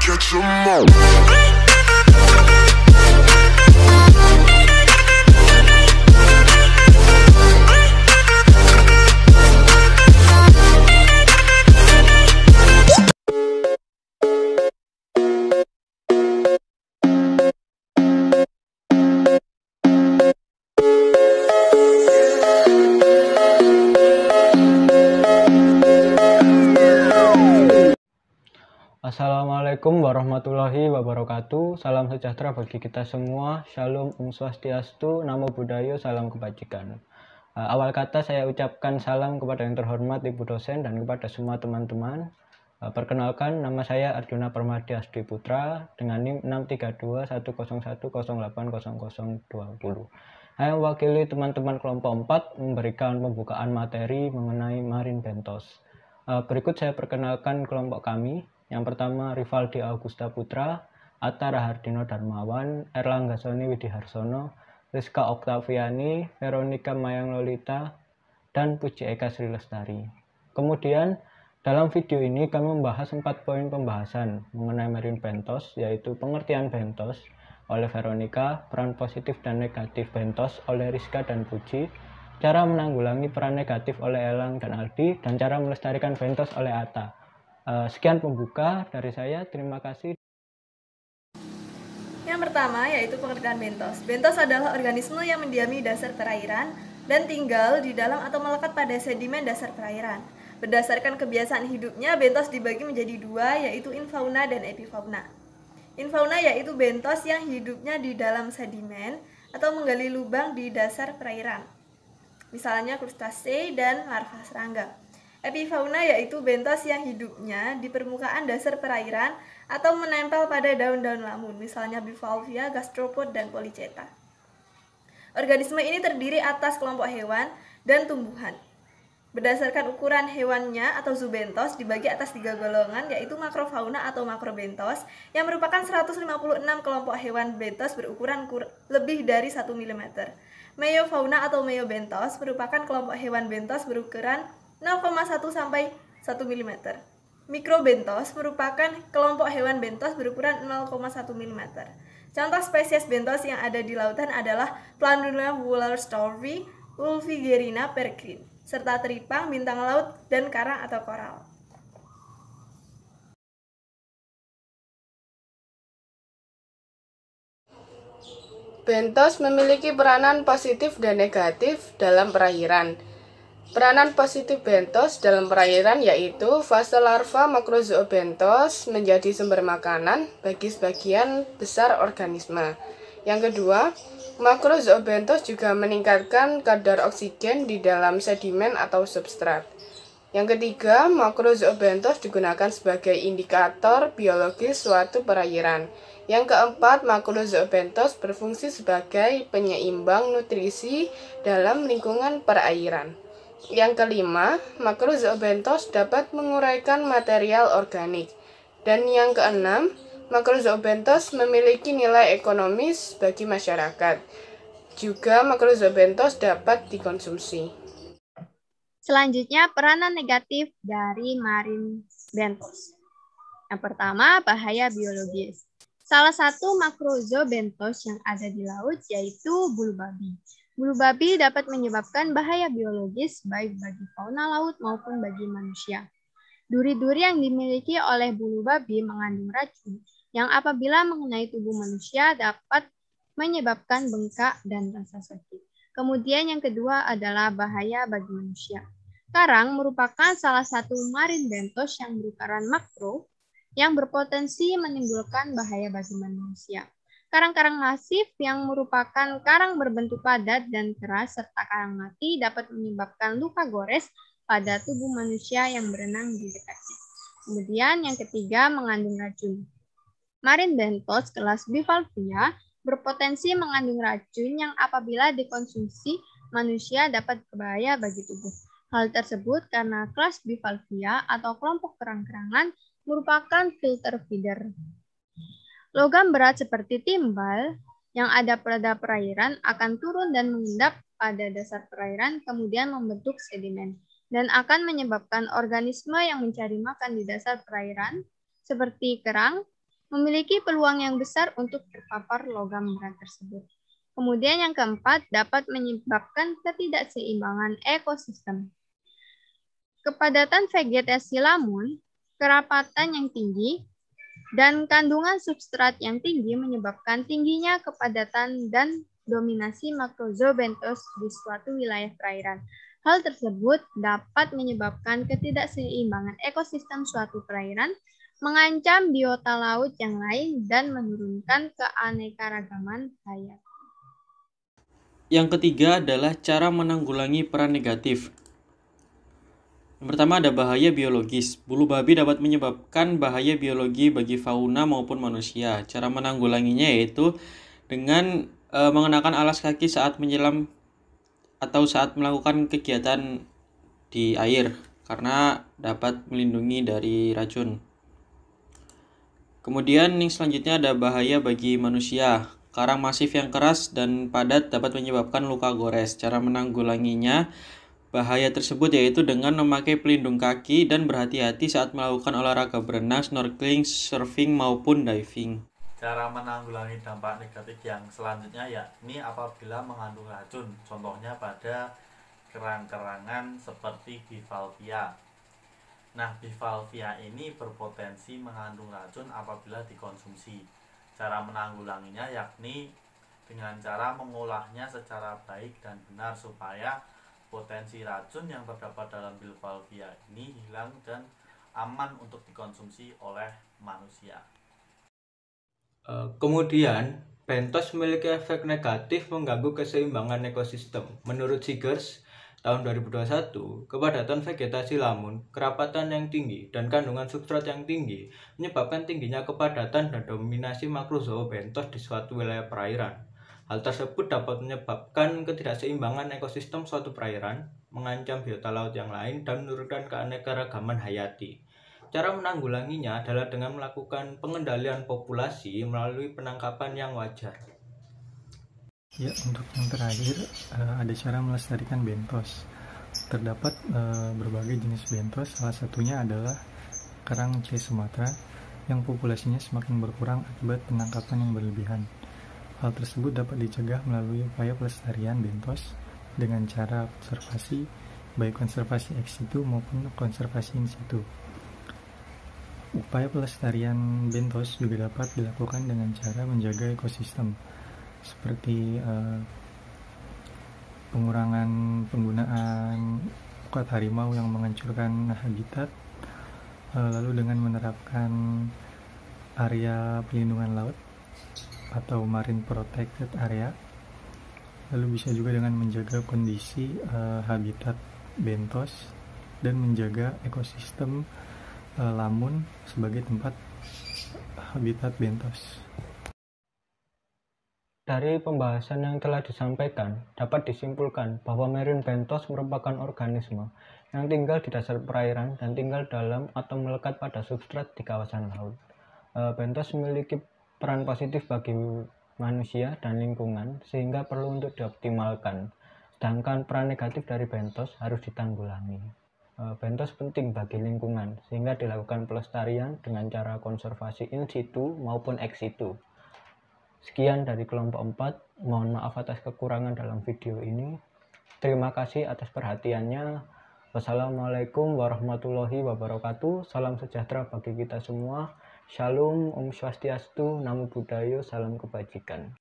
catch 'em all. Assalamualaikum warahmatullahi wabarakatuh. Salam sejahtera bagi kita semua. Shalom, Om Swastiastu, Namo Buddhaya, salam kebajikan. Awal kata saya ucapkan salam kepada yang terhormat Ibu dosen dan kepada semua teman-teman. Perkenalkan, nama saya Arjuna Permadi Asdi Putra dengan NIM 6321010800020. Saya mewakili teman-teman kelompok 4 memberikan pembukaan materi mengenai Marine Bentos. Berikut saya perkenalkan kelompok kami. Yang pertama, Rivaldi Augusta Putra, Atta Rahardino Darmawan, Erlangga Soni Widiharsono, Rizka Oktaviani, Veronica Mayang Lolita, dan Puji Eka Sri Lestari. Kemudian, dalam video ini kami membahas 4 poin pembahasan mengenai Marine Bentos, yaitu pengertian bentos oleh Veronica, peran positif dan negatif bentos oleh Rizka dan Puji, cara menanggulangi peran negatif oleh Elang dan Aldi, dan cara melestarikan bentos oleh Atta. Sekian pembuka dari saya, terima kasih. Yang pertama yaitu pengertian bentos. Bentos adalah organisme yang mendiami dasar perairan dan tinggal di dalam atau melekat pada sedimen dasar perairan. Berdasarkan kebiasaan hidupnya, bentos dibagi menjadi dua, yaitu infauna dan epifauna. Infauna yaitu bentos yang hidupnya di dalam sedimen atau menggali lubang di dasar perairan, misalnya krustase dan larva serangga. Epifauna yaitu bentos yang hidupnya di permukaan dasar perairan atau menempel pada daun-daun lamun, misalnya bivalvia, gastropod, dan polychaeta. Organisme ini terdiri atas kelompok hewan dan tumbuhan. Berdasarkan ukuran hewannya atau zoobentos dibagi atas 3 golongan, yaitu makrofauna atau makrobentos yang merupakan 156 kelompok hewan bentos berukuran lebih dari 1 mm. Meiofauna atau meiobentos merupakan kelompok hewan bentos berukuran 0,1 sampai 1 mm. Mikrobentos merupakan kelompok hewan bentos berukuran 0,1 mm. Contoh spesies bentos yang ada di lautan adalah Planula woolerstorfi, Ulfigerina peregrine, serta teripang, bintang laut, dan karang atau koral. Bentos memiliki peranan positif dan negatif dalam perairan. Peranan positif bentos dalam perairan yaitu fase larva makrozoobentos menjadi sumber makanan bagi sebagian besar organisme. Yang kedua, makrozoobentos juga meningkatkan kadar oksigen di dalam sedimen atau substrat. Yang ketiga, makrozoobentos digunakan sebagai indikator biologis suatu perairan. Yang keempat, makrozoobentos berfungsi sebagai penyeimbang nutrisi dalam lingkungan perairan. Yang kelima, makrozoobentos dapat menguraikan material organik. Dan yang keenam, makrozoobentos memiliki nilai ekonomis bagi masyarakat. Juga makrozoobentos dapat dikonsumsi. Selanjutnya, peranan negatif dari marine bentos. Yang pertama, bahaya biologis. Salah satu makrozoobentos yang ada di laut yaitu bulu babi. Bulu babi dapat menyebabkan bahaya biologis baik bagi fauna laut maupun bagi manusia. Duri-duri yang dimiliki oleh bulu babi mengandung racun yang apabila mengenai tubuh manusia dapat menyebabkan bengkak dan rasa sakit. Kemudian yang kedua adalah bahaya bagi manusia. Karang merupakan salah satu marine bentos yang berukuran makro yang berpotensi menimbulkan bahaya bagi manusia. Karang-karang masif yang merupakan karang berbentuk padat dan keras serta karang mati dapat menyebabkan luka gores pada tubuh manusia yang berenang di dekatnya. Kemudian yang ketiga mengandung racun. Marine bentos kelas bivalvia berpotensi mengandung racun yang apabila dikonsumsi manusia dapat berbahaya bagi tubuh. Hal tersebut karena kelas bivalvia atau kelompok kerang-kerangan merupakan filter feeder. Logam berat seperti timbal yang ada pada perairan akan turun dan mengendap pada dasar perairan kemudian membentuk sedimen dan akan menyebabkan organisme yang mencari makan di dasar perairan seperti kerang memiliki peluang yang besar untuk terpapar logam berat tersebut. Kemudian yang keempat, dapat menyebabkan ketidakseimbangan ekosistem. Kepadatan vegetasi lamun, kerapatan yang tinggi, dan kandungan substrat yang tinggi menyebabkan tingginya kepadatan dan dominasi makrozoobentos di suatu wilayah perairan. Hal tersebut dapat menyebabkan ketidakseimbangan ekosistem suatu perairan, mengancam biota laut yang lain, dan menurunkan keanekaragaman hayat. Yang ketiga adalah cara menanggulangi peran negatif. Yang pertama ada bahaya biologis. Bulu babi dapat menyebabkan bahaya biologi bagi fauna maupun manusia. Cara menanggulanginya yaitu dengan mengenakan alas kaki saat menyelam atau saat melakukan kegiatan di air karena dapat melindungi dari racun. Kemudian yang selanjutnya ada bahaya bagi manusia. Karang masif yang keras dan padat dapat menyebabkan luka gores. Cara menanggulanginya bahaya tersebut yaitu dengan memakai pelindung kaki dan berhati-hati saat melakukan olahraga berenang, snorkeling, surfing maupun diving. Cara menanggulangi dampak negatif yang selanjutnya yakni apabila mengandung racun, contohnya pada kerang-kerangan seperti bivalvia. Nah, bivalvia ini berpotensi mengandung racun apabila dikonsumsi. Cara menanggulanginya yakni dengan cara mengolahnya secara baik dan benar supaya potensi racun yang terdapat dalam bivalvia ini hilang dan aman untuk dikonsumsi oleh manusia. Kemudian, bentos memiliki efek negatif mengganggu keseimbangan ekosistem. Menurut Seegers, tahun 2021, kepadatan vegetasi lamun, kerapatan yang tinggi, dan kandungan substrat yang tinggi menyebabkan tingginya kepadatan dan dominasi makrozoobentos di suatu wilayah perairan. Hal tersebut dapat menyebabkan ketidakseimbangan ekosistem suatu perairan, mengancam biota laut yang lain, dan menurunkan keanekaragaman hayati. Cara menanggulanginya adalah dengan melakukan pengendalian populasi melalui penangkapan yang wajar. Ya, untuk yang terakhir ada cara melestarikan bentos. Terdapat berbagai jenis bentos, salah satunya adalah kerang C. Sumatera yang populasinya semakin berkurang akibat penangkapan yang berlebihan. Hal tersebut dapat dicegah melalui upaya pelestarian bentos dengan cara konservasi, baik konservasi ex situ maupun konservasi in situ. Upaya pelestarian bentos juga dapat dilakukan dengan cara menjaga ekosistem, seperti pengurangan penggunaan ukat harimau yang menghancurkan habitat, lalu dengan menerapkan area pelindungan laut atau marine protected area, lalu bisa juga dengan menjaga kondisi habitat bentos dan menjaga ekosistem lamun sebagai tempat habitat bentos. Dari pembahasan yang telah disampaikan, dapat disimpulkan bahwa marine bentos merupakan organisme yang tinggal di dasar perairan dan tinggal dalam atau melekat pada substrat di kawasan laut. Bentos memiliki peran positif bagi manusia dan lingkungan sehingga perlu untuk dioptimalkan, sedangkan peran negatif dari bentos harus ditanggulangi. Bentos penting bagi lingkungan sehingga dilakukan pelestarian dengan cara konservasi in situ maupun ex situ. Sekian dari kelompok 4, mohon maaf atas kekurangan dalam video ini. Terima kasih atas perhatiannya. Wassalamualaikum warahmatullahi wabarakatuh. Salam sejahtera bagi kita semua. Shalom, Om Swastiastu, Namo Buddhaya, salam kebajikan.